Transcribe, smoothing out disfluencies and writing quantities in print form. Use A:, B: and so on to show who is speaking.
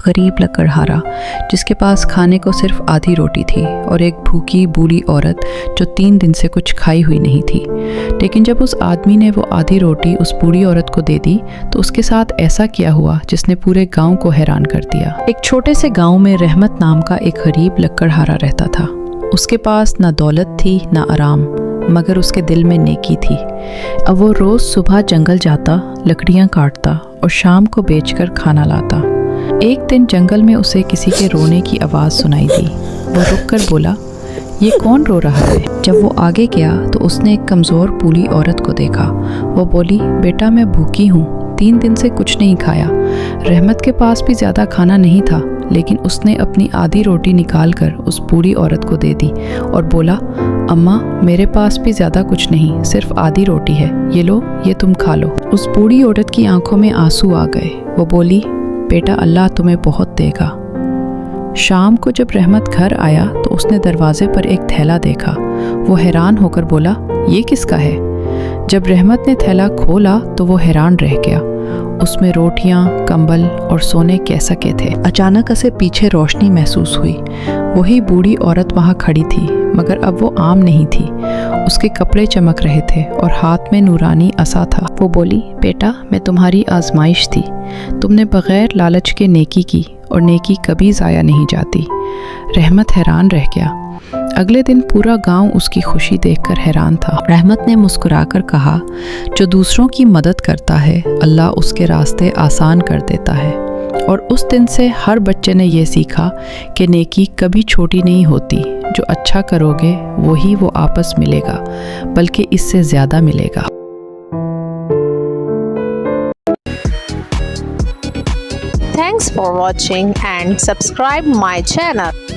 A: غریب لکڑہارا جس کے پاس کھانے کو صرف آدھی روٹی تھی، اور ایک بھوکی بوڑھی عورت جو 3 دن سے کچھ کھائی ہوئی نہیں تھی۔ لیکن جب اس آدمی نے وہ آدھی روٹی اس بوڑھی عورت کو دے دی تو اس کے ساتھ ایسا کیا ہوا جس نے پورے گاؤں کو حیران کر دیا۔ ایک چھوٹے سے گاؤں میں رحمت نام کا ایک غریب لکڑہارا رہتا تھا۔ اس کے پاس نہ دولت تھی نہ آرام، مگر اس کے دل میں نیکی تھی۔ اب وہ روز صبح جنگل جاتا، لکڑیاں کاٹتا اور شام کو بیچ کر کھانا لاتا۔ ایک دن جنگل میں اسے کسی کے رونے کی آواز سنائی دی۔ وہ رک کر بولا، یہ کون رو رہا ہے؟ جب وہ آگے گیا تو اس نے ایک کمزور بوڑھی عورت کو دیکھا۔ وہ بولی، بیٹا میں بھوکی ہوں، 3 دن سے کچھ نہیں کھایا۔ رحمت کے پاس بھی زیادہ کھانا نہیں تھا، لیکن اس نے اپنی آدھی روٹی نکال کر اس بوڑھی عورت کو دے دی اور بولا، اماں میرے پاس بھی زیادہ کچھ نہیں، صرف آدھی روٹی ہے، یہ لو، یہ تم کھا لو۔ اس بوڑھی عورت کی آنکھوں میں آنسو آ گئے۔ وہ بولی، بیٹا اللہ تمہیں بہت دے گا۔ شام کو جب رحمت گھر آیا تو اس نے دروازے پر ایک تھیلا دیکھا۔ وہ حیران ہو کر بولا، یہ کس کا ہے؟ جب رحمت نے تھیلا کھولا تو وہ حیران رہ گیا۔ اس میں روٹیاں، کمبل اور سونے کے سکے تھے۔ اچانک اسے پیچھے روشنی محسوس ہوئی۔ وہی بوڑھی عورت وہاں کھڑی تھی، مگر اب وہ عام نہیں تھی۔ اس کے کپڑے چمک رہے تھے اور ہاتھ میں نورانی عصا تھا۔ وہ بولی، بیٹا میں تمہاری آزمائش تھی، تم نے بغیر لالچ کے نیکی کی، اور نیکی کبھی ضائع نہیں جاتی۔ رحمت حیران رہ گیا۔ اگلے دن پورا گاؤں اس کی خوشی دیکھ کر حیران تھا۔ رحمت نے مسکرا کر کہا، جو دوسروں کی مدد کرتا ہے اللہ اس کے راستے آسان کر دیتا ہے۔ اور اس دن سے ہر بچے نے یہ سیکھا کہ نیکی کبھی چھوٹی نہیں ہوتی، جو اچھا کرو گے وہی وہ آپس ملے گا، بلکہ اس سے زیادہ ملے گا۔
B: Thanks for watching and subscribe my channel.